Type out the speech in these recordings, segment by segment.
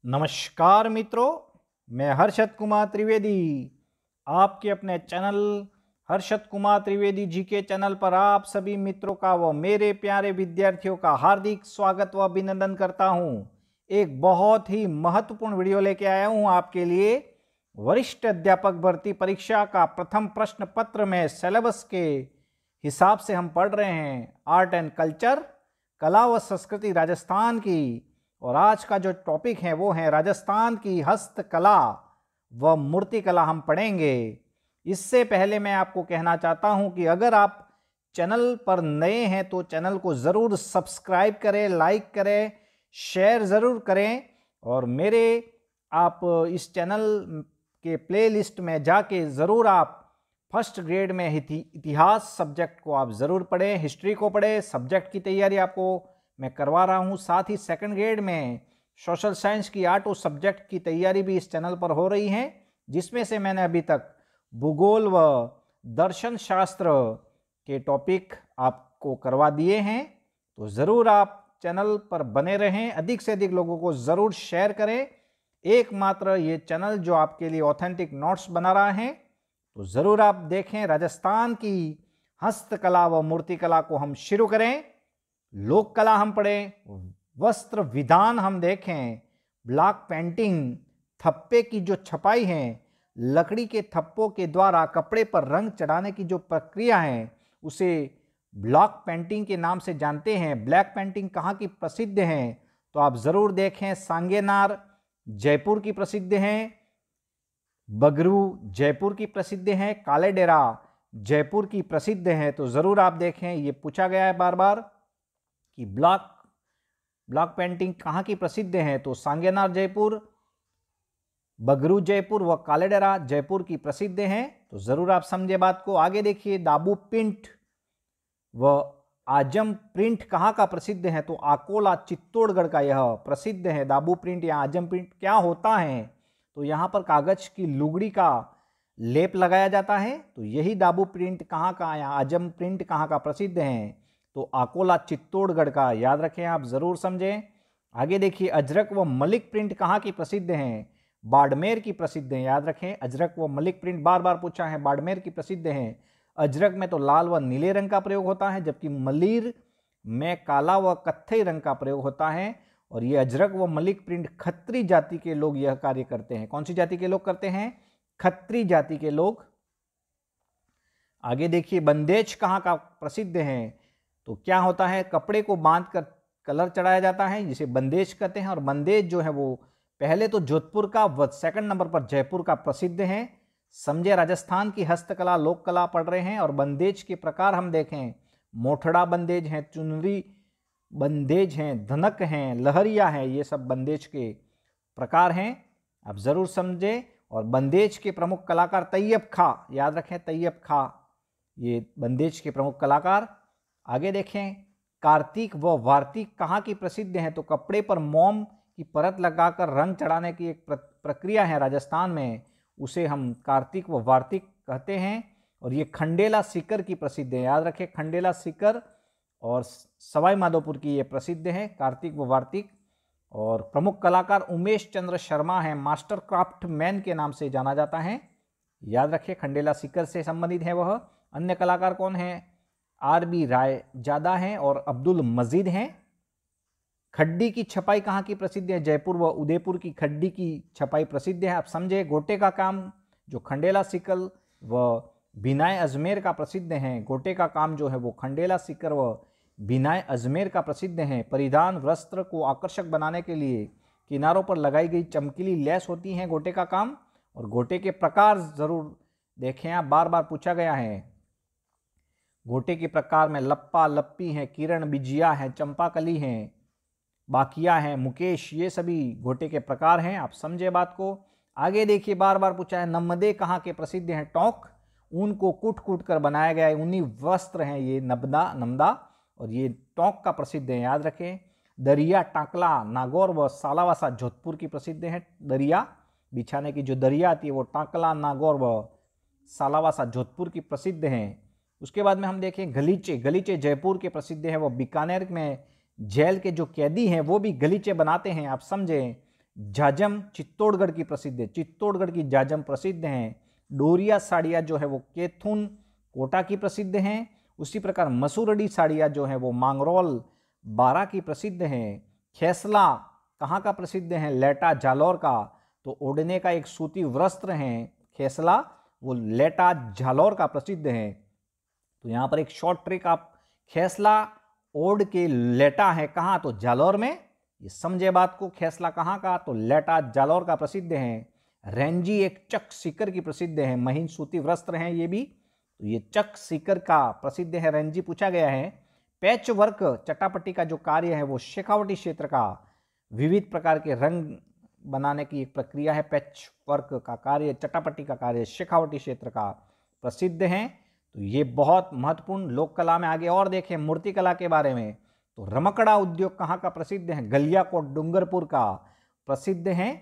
नमस्कार मित्रों, मैं हर्षद कुमार त्रिवेदी आपके अपने चैनल हर्षद कुमार त्रिवेदी जी के चैनल पर आप सभी मित्रों का व मेरे प्यारे विद्यार्थियों का हार्दिक स्वागत व अभिनंदन करता हूं। एक बहुत ही महत्वपूर्ण वीडियो लेके आया हूं आपके लिए। वरिष्ठ अध्यापक भर्ती परीक्षा का प्रथम प्रश्न पत्र में सिलेबस के हिसाब से हम पढ़ रहे हैं आर्ट एंड कल्चर, कला व संस्कृति राजस्थान की। और आज का जो टॉपिक है वो है राजस्थान की हस्तकला व मूर्तिकला हम पढ़ेंगे। इससे पहले मैं आपको कहना चाहता हूं कि अगर आप चैनल पर नए हैं तो चैनल को ज़रूर सब्सक्राइब करें, लाइक करें, शेयर ज़रूर करें। और मेरे आप इस चैनल के प्लेलिस्ट में जाके ज़रूर आप फर्स्ट ग्रेड में इतिहास सब्जेक्ट को आप ज़रूर पढ़ें, हिस्ट्री को पढ़ें। सब्जेक्ट की तैयारी आपको मैं करवा रहा हूं। साथ ही सेकंड ग्रेड में सोशल साइंस की 8 सब्जेक्ट की तैयारी भी इस चैनल पर हो रही है, जिसमें से मैंने अभी तक भूगोल व दर्शन शास्त्र के टॉपिक आपको करवा दिए हैं। तो ज़रूर आप चैनल पर बने रहें, अधिक से अधिक लोगों को ज़रूर शेयर करें। एकमात्र ये चैनल जो आपके लिए ऑथेंटिक नोट्स बना रहा है, तो ज़रूर आप देखें। राजस्थान की हस्तकला व मूर्तिकला को हम शुरू करें। लोक कला हम पढ़ें, वस्त्र विधान हम देखें, ब्लॉक पेंटिंग, थप्पे की जो छपाई है, लकड़ी के थप्पों के द्वारा कपड़े पर रंग चढ़ाने की जो प्रक्रिया है उसे ब्लॉक पेंटिंग के नाम से जानते हैं। ब्लैक पेंटिंग कहाँ की प्रसिद्ध है तो आप ज़रूर देखें। सांगेनार जयपुर की प्रसिद्ध है, बगरू जयपुर की प्रसिद्ध है, काले डेरा जयपुर की प्रसिद्ध है। तो ज़रूर आप देखें, ये पूछा गया है बार बार कि ब्लॉक पेंटिंग कहाँ की प्रसिद्ध है, तो सांगेनार जयपुर, बगरू जयपुर व कालेडेरा जयपुर की प्रसिद्ध हैं। तो ज़रूर आप समझे बात को। आगे देखिए, दाबू प्रिंट व आजम प्रिंट कहाँ का प्रसिद्ध है, तो आकोला चित्तौड़गढ़ का यह प्रसिद्ध है। दाबू प्रिंट या आजम प्रिंट क्या होता है, तो यहाँ पर कागज की लुगड़ी का लेप लगाया जाता है। तो यही दाबू प्रिंट कहाँ का या आजम प्रिंट कहाँ का प्रसिद्ध है, तो आकोला चित्तौड़गढ़ का। याद रखें, आप ज़रूर समझें। आगे देखिए, अजरक व मलिक प्रिंट कहाँ की प्रसिद्ध हैं, बाड़मेर की प्रसिद्ध है। याद रखें, अजरक व मलिक प्रिंट बार बार पूछा है, बाड़मेर की प्रसिद्ध है। अजरक में तो लाल व नीले रंग का प्रयोग होता है, जबकि मलिर में काला व कत्थई रंग का प्रयोग होता है। और ये अजरक व मलिक प्रिंट खत्री जाति के लोग यह कार्य करते हैं। कौन सी जाति के लोग करते हैं? खत्री जाति के लोग। आगे देखिए, बंदेज कहाँ का प्रसिद्ध है, तो क्या होता है, कपड़े को बांध कर कलर चढ़ाया जाता है, जिसे बंदेज कहते हैं। और बंदेज जो है वो पहले तो जोधपुर का व सेकंड नंबर पर जयपुर का प्रसिद्ध है। समझे, राजस्थान की हस्तकला लोक कला पढ़ रहे हैं। और बंदेज के प्रकार हम देखें, मोठड़ा बंदेज हैं, चुनरी बंदेज हैं, धनक हैं, लहरिया हैं, ये सब बंदेज के प्रकार हैं, आप ज़रूर समझे। और बंदेज के प्रमुख कलाकार तैयब खा, याद रखें, तैयब खा ये बंदेज के प्रमुख कलाकार। आगे देखें, कार्तिक व वार्तिक कहाँ की प्रसिद्ध हैं, तो कपड़े पर मोम की परत लगाकर रंग चढ़ाने की एक प्रक्रिया है राजस्थान में, उसे हम कार्तिक व वार्तिक कहते हैं। और ये खंडेला सीकर की प्रसिद्ध है। याद रखें, खंडेला सीकर और सवाई माधोपुर की ये प्रसिद्ध है, कार्तिक व वार्तिक। और प्रमुख कलाकार उमेश चंद्र शर्मा हैं, मास्टर क्राफ्ट मैन के नाम से जाना जाता है। याद रखें, खंडेला सीकर से संबंधित है वह। अन्य कलाकार कौन हैं? आर.बी. राय ज्यादा हैं और अब्दुल मजीद हैं। खड्डी की छपाई कहाँ की प्रसिद्ध है? जयपुर व उदयपुर की खड्डी की छपाई प्रसिद्ध है, आप समझे। गोटे का काम जो खंडेला सिकल व बिनाय अजमेर का प्रसिद्ध है, गोटे का काम जो है वो खंडेला सिकर व बिनाय अजमेर का प्रसिद्ध है। परिधान वस्त्र को आकर्षक बनाने के लिए किनारों पर लगाई गई चमकीली लेस होती हैं, गोटे का काम। और गोटे के प्रकार जरूर देखें आप, बार बार पूछा गया है। गोटे के प्रकार में लप्पा लप्पी हैं, किरण बिजिया है, चंपाकली हैं, बाकिया है, मुकेश, ये सभी गोटे के प्रकार हैं, आप समझे बात को। आगे देखिए, बार बार पूछा है, नम्मदे कहाँ के प्रसिद्ध हैं? टोंक, ऊन को कूट कूट कर बनाया गया है, ऊनी वस्त्र हैं ये नमदा, और ये टोंक का प्रसिद्ध है। याद रखें, दरिया टाकला नागौर व सालावासा जोधपुर की प्रसिद्ध है। दरिया बिछाने की जो दरिया आती है वो टाकला नागौर व सालावासा जोधपुर की प्रसिद्ध हैं। उसके बाद में हम देखें, गलीचे जयपुर के प्रसिद्ध है। वो बीकानेर में जेल के जो कैदी हैं वो भी गलीचे बनाते हैं, आप समझें। जाजम चित्तौड़गढ़ की प्रसिद्ध है, चित्तौड़गढ़ की जाजम प्रसिद्ध हैं। डोरिया साड़ियाँ जो है वो कैथून कोटा की प्रसिद्ध हैं। उसी प्रकार मसूरडी साड़ियाँ जो हैं वो मांगरोल बारा की प्रसिद्ध हैं। खेसला कहाँ का प्रसिद्ध है? लेटा जालौर का। तो ओढ़ने का एक सूती वस्त्र है खेसला, वो लेटा जालौर का प्रसिद्ध है। तो यहाँ पर एक शॉर्ट ट्रिक, आप खेसला ओढ़ के लेटा है कहाँ? तो जालौर में। ये समझे बात को, खेसला कहाँ का? तो लेटा जालौर का प्रसिद्ध है। रेंजी एक चक सीकर की प्रसिद्ध है, महीन सूती वस्त्र हैं ये भी। तो ये चक सीकर का प्रसिद्ध है, रेंजी पूछा गया है। पैच वर्क चटापट्टी का जो कार्य है वो शेखावटी क्षेत्र का, विविध प्रकार के रंग बनाने की एक प्रक्रिया है। पैच वर्क का कार्य, चटापट्टी का कार्य शेखावटी क्षेत्र का प्रसिद्ध है। तो ये बहुत महत्वपूर्ण लोक कला में। आगे और देखें मूर्ति कला के बारे में, तो रमकड़ा उद्योग कहाँ का प्रसिद्ध है? गलियाकोट डूंगरपुर का प्रसिद्ध है।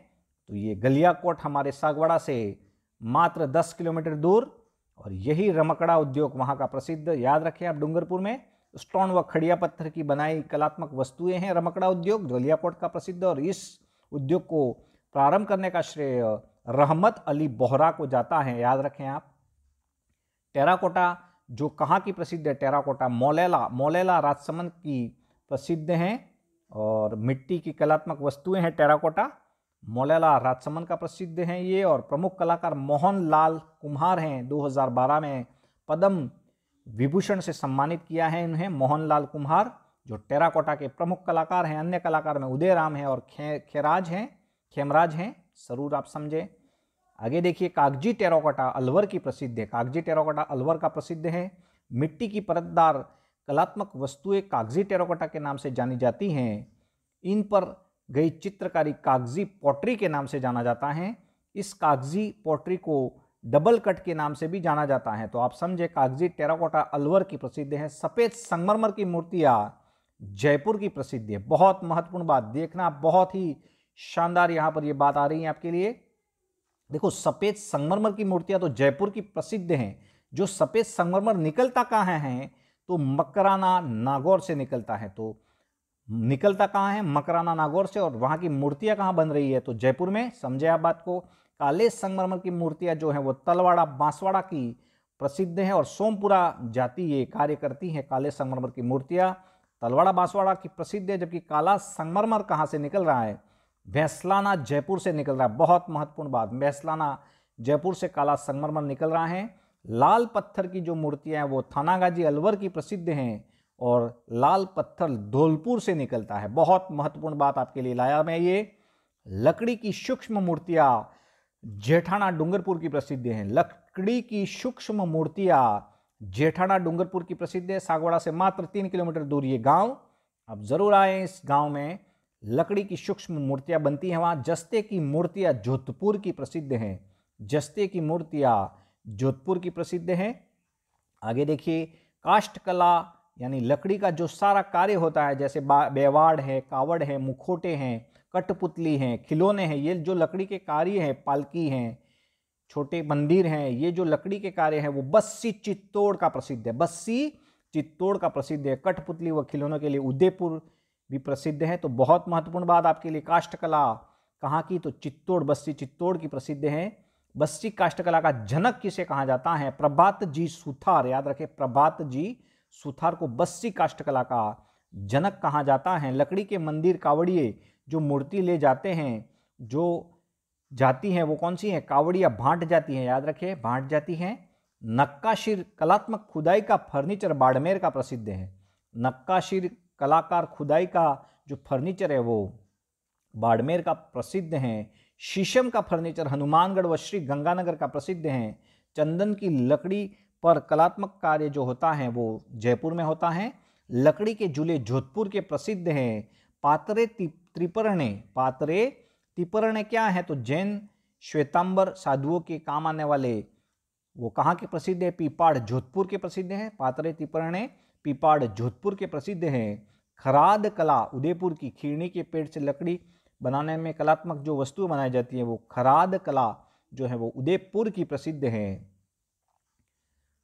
तो ये गलियाकोट हमारे सागवाड़ा से मात्र 10 किलोमीटर दूर, और यही रमकड़ा उद्योग वहाँ का प्रसिद्ध। याद रखें आप, डूंगरपुर में स्टोन व खड़िया पत्थर की बनाई कलात्मक वस्तुएं हैं रमकड़ा उद्योग, गलियाकोट का प्रसिद्ध। और इस उद्योग को प्रारंभ करने का श्रेय रहमत अली बोहरा को जाता है, याद रखें आप। टेराकोटा जो कहाँ की प्रसिद्ध है? टेराकोटा मौलेला, मौलेला राजसमंद की प्रसिद्ध हैं। और मिट्टी की कलात्मक वस्तुएं हैं टेराकोटा, मौलेला राजसमंद का प्रसिद्ध हैं ये। और प्रमुख कलाकार मोहन लाल कुम्हार हैं, 2012 में पद्म विभूषण से सम्मानित किया है इन्हें, मोहन लाल कुम्हार जो टेराकोटा के प्रमुख कलाकार हैं। अन्य कलाकार में उदयराम हैं और खेराज हैं, खेमराज हैं, जरूर आप समझे। आगे देखिए, कागजी टेराकोटा अलवर की प्रसिद्ध है, कागजी टेराकोटा अलवर का प्रसिद्ध है। मिट्टी की परतदार कलात्मक वस्तुएं कागजी टेराकोटा के नाम से जानी जाती हैं। इन पर गई चित्रकारी कागजी पॉटरी के नाम से जाना जाता है। इस कागजी पॉटरी को डबल कट के नाम से भी जाना जाता है। तो आप समझे, कागजी टेराकोटा अलवर की प्रसिद्ध है। सफेद संगमरमर की मूर्तियां जयपुर की प्रसिद्ध है। बहुत महत्वपूर्ण बात देखना, बहुत ही शानदार यहां पर ये बात आ रही है आपके लिए। देखो, सफेद संगमरमर की मूर्तियां तो जयपुर की प्रसिद्ध हैं। जो सफेद संगमरमर निकलता कहाँ है? तो मकराना नागौर से निकलता है। तो निकलता कहाँ है? मकराना नागौर से। और वहां की मूर्तियां कहाँ बन रही है? तो जयपुर में। समझे आप बात को। काले संगमरमर की मूर्तियां जो है वो तलवाड़ा बांसवाड़ा की प्रसिद्ध है, और सोमपुरा जाति ये कार्य करती है। काले संगमरमर की मूर्तियां तलवाड़ा बांसवाड़ा की प्रसिद्ध है। जबकि काला संगमरमर कहाँ से निकल रहा है? भैंसलाना जयपुर से निकल रहा है। बहुत महत्वपूर्ण बात, भैंसलाना जयपुर से काला संगमरमर निकल रहा है। लाल पत्थर की जो मूर्तियां हैं वो थानागाजी अलवर की प्रसिद्ध हैं, और लाल पत्थर धौलपुर से निकलता है। बहुत महत्वपूर्ण बात आपके लिए लाया मैं ये। लकड़ी की सूक्ष्म मूर्तियां जेठाना डूंगरपुर की प्रसिद्ध हैं। लकड़ी की सूक्ष्म मूर्तियां जेठाना डूंगरपुर की प्रसिद्ध है। सागवाड़ा से मात्र 3 किलोमीटर दूर ये गांव, आप जरूर आए। इस गांव में लकड़ी की सूक्ष्म मूर्तियां बनती हैं। वहां जस्ते की मूर्तियां जोधपुर की प्रसिद्ध हैं। जस्ते की मूर्तियां जोधपुर की प्रसिद्ध हैं। आगे देखिए, काष्ठ कला यानी लकड़ी का जो सारा कार्य होता है, जैसे बेवाड़ है, कावड़ है, मुखोटे हैं, कठपुतली हैं, खिलौने हैं, ये जो लकड़ी के कार्य हैं, पालकी हैं, छोटे मंदिर हैं, ये जो लकड़ी के कार्य हैं वो बस्सी चित्तौड़ का प्रसिद्ध है। बस्सी चित्तौड़ का प्रसिद्ध है। कठपुतली व खिलौनों के लिए उदयपुर भी प्रसिद्ध है। तो बहुत महत्वपूर्ण बात आपके लिए, काष्ठकला कहाँ की? तो चित्तौड़, बस्सी चित्तौड़ की प्रसिद्ध है। बस्सी काष्ठकला का जनक किसे कहा जाता है? प्रभात जी सुथार, याद रखें, प्रभात जी सुथार को बस्सी काष्ठकला का जनक कहा जाता है। लकड़ी के मंदिर, कावड़िए जो मूर्ति ले जाते हैं, जो जाती हैं वो कौन सी हैं? कावड़िया भांट जाती हैं, याद रखें, भांट जाती हैं। नक्काशी कलात्मक खुदाई का फर्नीचर बाड़मेर का प्रसिद्ध है। नक्काशी कलाकार खुदाई का जो फर्नीचर है वो बाड़मेर का प्रसिद्ध है। शीशम का फर्नीचर हनुमानगढ़ व श्री गंगानगर का प्रसिद्ध है। चंदन की लकड़ी पर कलात्मक कार्य जो होता है वो जयपुर में होता है। लकड़ी के झूले जोधपुर के प्रसिद्ध हैं। पातरे त्रिपर्णे, पातरे त्रिपर्णे क्या है? तो जैन श्वेतांबर साधुओं के काम आने वाले वो कहाँ के प्रसिद्ध है? पीपाड़ जोधपुर के प्रसिद्ध हैं। पातरे त्रिपर्णे पीपाड़ जोधपुर के प्रसिद्ध हैं। खराद कला उदयपुर की, खीरनी के पेड़ से लकड़ी बनाने में कलात्मक जो वस्तुएं बनाई जाती है वो खराद कला जो है वो उदयपुर की प्रसिद्ध है।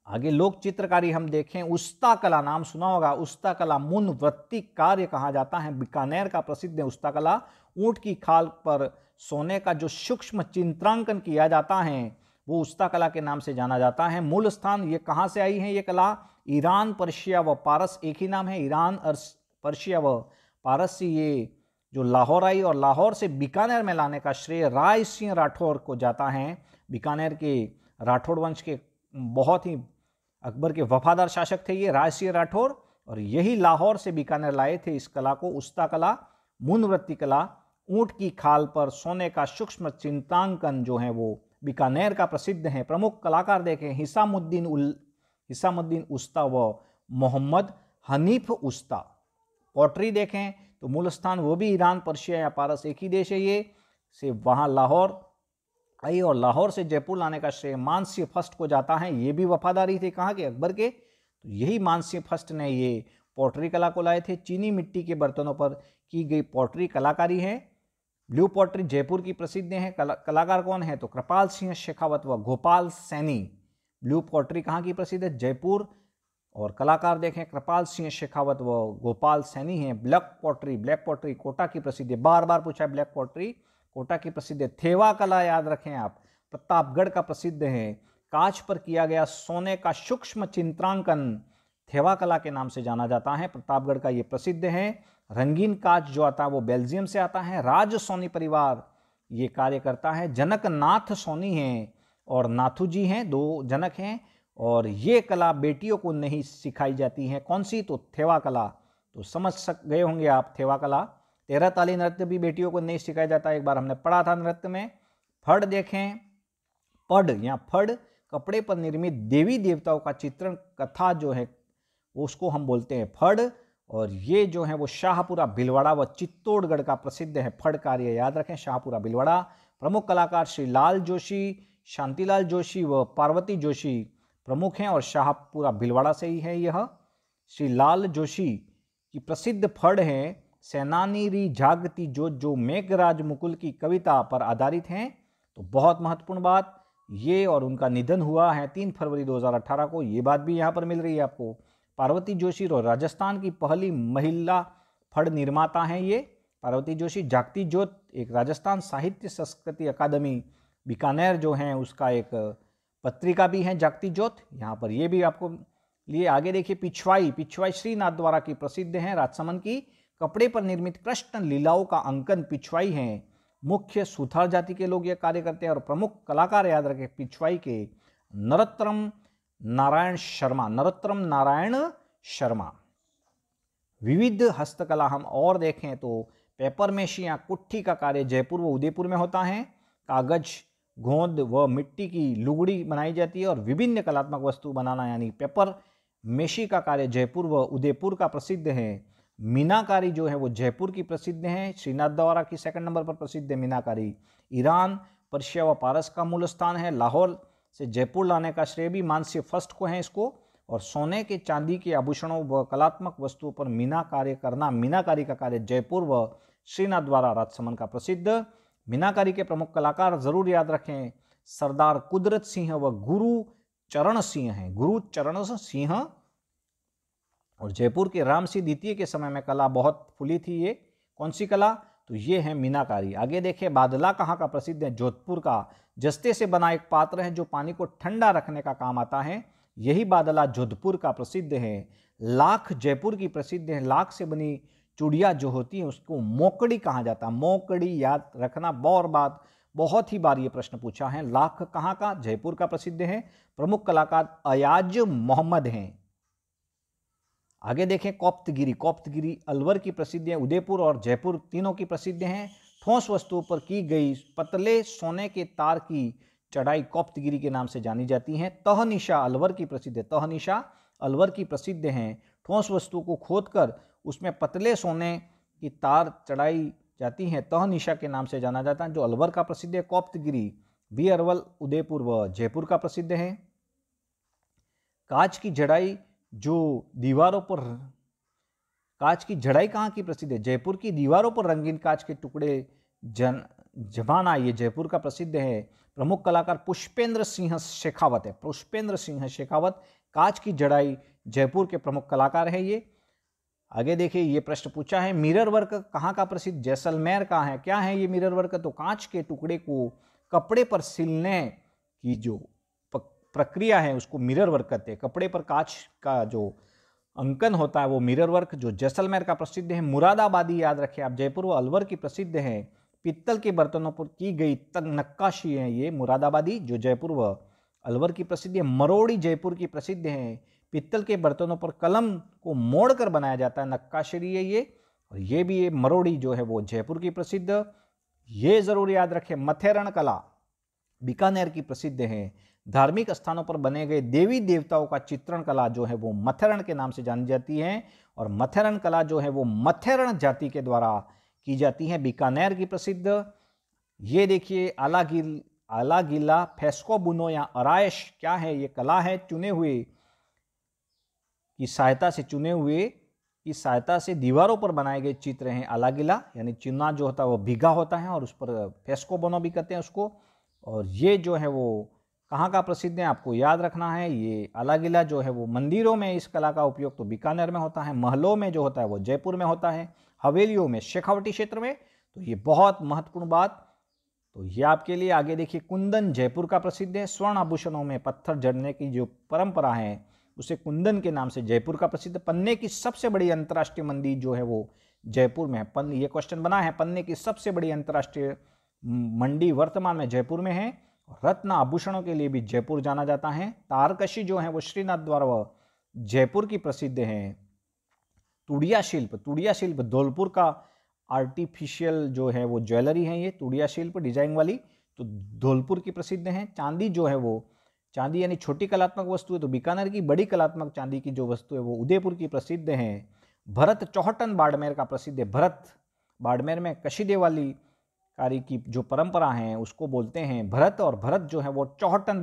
आगे लोक चित्रकारी हम देखें, उस्ता कला नाम सुना होगा। उस्ता कला मून वृत्ति कार्य कहा जाता है, बीकानेर का प्रसिद्ध है उस्ता कला। ऊंट की खाल पर सोने का जो सूक्ष्म चित्रांकन किया जाता है वो उस्ता कला के नाम से जाना जाता है। मूल स्थान ये कहाँ से आई है ये कला? ईरान, पर्शिया व पारस, एक ही नाम है, ईरान और पर्शिया व पारस से ये जो लाहौर आई और लाहौर से बीकानेर में लाने का श्रेय राय सिंह राठौर को जाता है। बीकानेर के राठौड़ वंश के बहुत ही अकबर के वफादार शासक थे ये राय सिंह राठौर, और यही लाहौर से बीकानेर लाए थे इस कला को, उस्ता कला, मूनवृत्ति कला। ऊंट की खाल पर सोने का सूक्ष्म चित्रांकन जो है वो बीकानेर का प्रसिद्ध है। प्रमुख कलाकार देखें, हिसामुद्दीन उस्ता व मोहम्मद हनीफ उस्ता। पॉटरी देखें तो मूल स्थान वो भी ईरान, पर्शिया या पारस, एक ही देश है ये, से वहाँ लाहौर आई और लाहौर से जयपुर लाने का श्रेय मानसिंह फर्स्ट को जाता है। ये भी वफादारी थे कहाँ के? अकबर के। तो यही मानसिंह फर्स्ट ने ये पॉटरी कला को लाए थे। चीनी मिट्टी के बर्तनों पर की गई पॉटरी कलाकारी है। ब्लू पॉटरी जयपुर की प्रसिद्ध है। कलाकार कौन है? तो कृपाल सिंह शेखावत व गोपाल सैनी। ब्लू पॉटरी कहाँ की प्रसिद्ध है? जयपुर। और कलाकार देखें कृपाल सिंह शेखावत व गोपाल सैनी हैं। ब्लैक पॉटरी कोटा की प्रसिद्ध है। बार बार पूछा है, ब्लैक पॉटरी कोटा की प्रसिद्ध है। थेवा कला याद रखें आप, प्रतापगढ़ का प्रसिद्ध है। कांच पर किया गया सोने का सूक्ष्म चित्रांकन थेवा कला के नाम से जाना जाता है। प्रतापगढ़ का ये प्रसिद्ध है। रंगीन कांच जो आता है वो बेल्जियम से आता है। राज सोनी परिवार ये कार्य करता है। जनक नाथ सोनी हैं और नाथू जी हैं, दो जनक हैं। और ये कला बेटियों को नहीं सिखाई जाती है। कौन सी? तो थेवा कला। तो समझ गए होंगे आप थेवा कला। 13 ताली नृत्य भी बेटियों को नहीं सिखाया जाता, एक बार हमने पढ़ा था नृत्य में। फड़ देखें, पड़ या फड़ कपड़े पर निर्मित देवी देवताओं का चित्रण कथा जो है उसको हम बोलते हैं फड़। और ये जो है वो शाहपुरा भिलवाड़ा व चित्तौड़गढ़ का प्रसिद्ध है फड़ कार्य, याद रखें, शाहपुरा भिलवाड़ा। प्रमुख कलाकार श्री लाल जोशी, शांतिलाल जोशी व पार्वती जोशी प्रमुख हैं और शाहपुरा भिलवाड़ा से ही है यह। श्री लाल जोशी की प्रसिद्ध फड़ है सेनानी री जागती जो मेघराज मुकुल की कविता पर आधारित हैं। तो बहुत महत्वपूर्ण बात ये, और उनका निधन हुआ है 3 फरवरी 2018 को, ये बात भी यहाँ पर मिल रही है आपको। पार्वती जोशी और राजस्थान की पहली महिला फड़ निर्माता हैं ये पार्वती जोशी। जागती ज्योत एक राजस्थान साहित्य संस्कृति अकादमी बीकानेर जो है उसका एक पत्रिका भी है जागती ज्योत, यहाँ पर ये भी आपको लिए। आगे देखिए पिछवाई श्रीनाथ द्वारा की प्रसिद्ध है। राजसमंद की कपड़े पर निर्मित कृष्ण लीलाओं का अंकन पिछवाई है। मुख्य सुथार जाति के लोग यह कार्य करते हैं और प्रमुख कलाकार याद रखें पिछवाई के नरोत्तम नारायण शर्मा। विविध हस्तकला हम और देखें तो पेपर मेशी या कुट्ठी का कार्य जयपुर व उदयपुर में होता है। कागज, गोंद व मिट्टी की लुगड़ी बनाई जाती है और विभिन्न कलात्मक वस्तु बनाना यानी पेपर मेशी का कार्य जयपुर व उदयपुर का प्रसिद्ध है। मीनाकारी जो है वो जयपुर की प्रसिद्ध है। श्रीनाथ द्वारा की 2nd नंबर पर प्रसिद्ध है मीनाकारी। ईरान, पर्शिया व पारस का मूल स्थान है। लाहौर से जयपुर लाने का श्रेय भी मानसिंह फर्स्ट को है इसको। और सोने के चांदी के आभूषणों व कलात्मक वस्तुओं पर मीनाकारी का कार्य जयपुर व श्रीनाथ द्वारा राजसमंद का प्रसिद्ध। मीनाकारी के प्रमुख कलाकार जरूर याद रखें सरदार कुदरत सिंह व गुरु चरण सिंह हैं। गुरु चरण सिंह। और जयपुर के राम सिंह द्वितीय के समय में कला बहुत फुली थी। ये कौन सी कला? तो ये है मीनाकारी। आगे देखें बादला कहाँ का प्रसिद्ध है? जोधपुर का। जस्ते से बना एक पात्र है जो पानी को ठंडा रखने का काम आता है। यही बादला जोधपुर का प्रसिद्ध है। लाख जयपुर की प्रसिद्ध है। लाख से बनी चूड़िया जो होती है उसको मोकड़ी कहा जाता है। मोकड़ी याद रखना, बहुत ही बार ये प्रश्न पूछा है। लाख कहाँ का? जयपुर का प्रसिद्ध है। प्रमुख कलाकार अयाज मोहम्मद हैं। आगे देखें कोप्तगिरी अलवर की प्रसिद्ध है। उदयपुर और जयपुर तीनों की प्रसिद्ध हैं। ठोस वस्तुओं पर की गई पतले सोने के तार की चढ़ाई कोप्तगिरी के नाम से जानी जाती है। तहनीशा अलवर की प्रसिद्ध है। तहनीशा अलवर की प्रसिद्ध हैं। ठोस वस्तु को खोदकर उसमें पतले सोने की तार चढ़ाई जाती हैं, तहनीशा के नाम से जाना जाता है, जो अलवर का प्रसिद्ध है। कोप्तगिरी भी अरवल, उदयपुर व जयपुर का प्रसिद्ध है। कांच की जड़ाई जो दीवारों पर, कांच की जड़ाई कहाँ की प्रसिद्ध है? जयपुर की दीवारों पर रंगीन कांच के टुकड़े जमाना ये जयपुर का प्रसिद्ध है। प्रमुख कलाकार पुष्पेंद्र सिंह शेखावत है। पुष्पेंद्र सिंह शेखावत कांच की जड़ाई जयपुर के प्रमुख कलाकार है ये। आगे देखिए ये प्रश्न पूछा है, मिरर वर्क कहाँ का प्रसिद्ध? जैसलमेर का है। क्या है ये मिरर वर्क? तो कांच के टुकड़े को कपड़े पर सिलने की जो प्रक्रिया है उसको मिरर वर्क कहते हैं। कपड़े पर कांच का जो अंकन होता है वो मिरर वर्क, जो जैसलमेर का प्रसिद्ध है। मुरादाबादी याद रखें आप, जयपुर व अलवर की प्रसिद्ध है। पित्तल के बर्तनों पर की गई नक्काशी है ये मुरादाबादी, जो जयपुर व अलवर की प्रसिद्ध है। मरोड़ी जयपुर की प्रसिद्ध है। पित्तल के बर्तनों पर कलम को मोड़कर बनाया जाता है, नक्काशी है ये। और ये भी ये मरोड़ी जो है वो जयपुर की प्रसिद्ध। ये जरूर याद रखें, मथेरण कला बीकानेर की प्रसिद्ध है। धार्मिक स्थानों पर बने गए देवी देवताओं का चित्रण कला जो है वो मथेरण के नाम से जानी जाती है। और मथेरण कला जो है वो मथेरण जाति के द्वारा की जाती है, बीकानेर की प्रसिद्ध। ये देखिए आलागिला फेस्कोबुनो या अरायश क्या है? ये कला है, चुने हुए की सहायता से दीवारों पर बनाए गए चित्र हैं आलागिला, यानी चुना जो होता है वो भीगा होता है और उस पर फेस्कोबुनो भी कहते हैं उसको। और ये जो है वो कहाँ का प्रसिद्ध है आपको याद रखना है। ये आलागिला जो है वो मंदिरों में इस कला का उपयोग तो बीकानेर में होता है, महलों में जो होता है वो जयपुर में होता है, हवेलियों में शेखावटी क्षेत्र में। तो ये बहुत महत्वपूर्ण बात, तो ये आपके लिए। आगे देखिए, कुंदन जयपुर का प्रसिद्ध है। स्वर्ण आभूषणों में पत्थर जड़ने की जो परंपरा है उसे कुंदन के नाम से जयपुर का प्रसिद्ध। पन्ने की सबसे बड़ी अंतर्राष्ट्रीय मंडी जो है वो जयपुर में है। ये क्वेश्चन बना है, पन्ने की सबसे बड़ी अंतर्राष्ट्रीय मंडी वर्तमान में जयपुर में है। रत्न आभूषणों के लिए भी जयपुर जाना जाता है। तारकशी जो है वो श्रीनाथ द्वारा जयपुर की प्रसिद्ध है। तुड़िया शिल्प धौलपुर का आर्टिफिशियल जो है वो ज्वेलरी है, ये तुड़िया शिल्प डिजाइन वाली तो धौलपुर की प्रसिद्ध है। चांदी जो है वो, चांदी यानी छोटी कलात्मक वस्तु है तो बीकानेर की, बड़ी कलात्मक चांदी की जो वस्तु है वो उदयपुर की प्रसिद्ध है। भरत चौहटन बाड़मेर का प्रसिद्ध है। भरत बाड़मेर में कशीदे वाली कारी की जो परंपरा है उसको बोलते हैं भरत। और भरत जो है वो चौहटन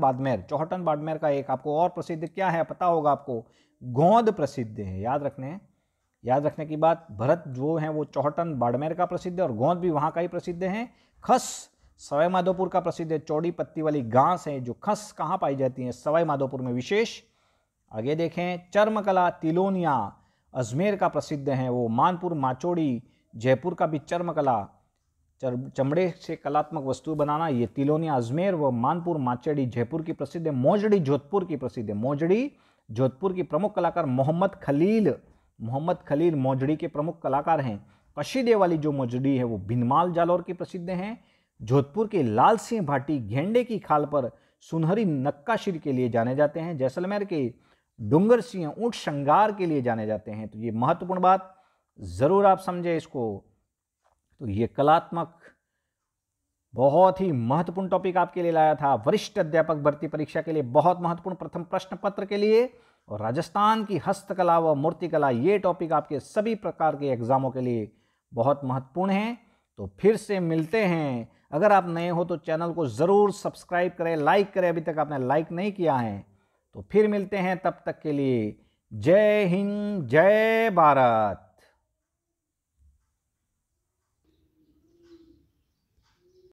बाड़मेर का एक आपको और प्रसिद्ध क्या है पता होगा आपको, गोंद प्रसिद्ध है। याद रखने की बात, भरत जो है वो चौहटन बाड़मेर का प्रसिद्ध है और गोंद भी वहाँ का ही प्रसिद्ध है। खस सवाई माधोपुर का प्रसिद्ध है। चौड़ी पत्ती वाली घास है जो खस कहाँ पाई जाती है? सवाई माधोपुर में विशेष। आगे देखें, चर्मकला तिलोनिया अजमेर का प्रसिद्ध है वो। मानपुर माचोड़ी जयपुर का भी चर्मकला, चमड़े से कलात्मक वस्तु बनाना, ये तिलोनिया अजमेर व मानपुर माचेड़ी जयपुर की प्रसिद्ध है। मोजड़ी जोधपुर की प्रसिद्ध है। मोजड़ी जोधपुर की प्रमुख कलाकार मोहम्मद खलील मोजड़ी के प्रमुख कलाकार हैं। कशीदे वाली जो मोजड़ी है वो भिनमाल जालौर की प्रसिद्ध हैं। जोधपुर के लाल सिंह भाटी गेंडे की खाल पर सुनहरी नक्काशी के लिए जाने जाते हैं। जैसलमेर के डूंगर सिंह ऊंट श्रृंगार के लिए जाने जाते हैं। तो ये महत्वपूर्ण बात जरूर आप समझे इसको। तो ये कलात्मक बहुत ही महत्वपूर्ण टॉपिक आपके लिए लाया था वरिष्ठ अध्यापक भर्ती परीक्षा के लिए, बहुत महत्वपूर्ण प्रथम प्रश्न पत्र के लिए। और राजस्थान की हस्तकला व मूर्तिकला, ये टॉपिक आपके सभी प्रकार के एग्जामों के लिए बहुत महत्वपूर्ण है। तो फिर से मिलते हैं। अगर आप नए हो तो चैनल को ज़रूर सब्सक्राइब करें, लाइक करें, अभी तक आपने लाइक नहीं किया है। तो फिर मिलते हैं, तब तक के लिए जय हिंद जय भारत।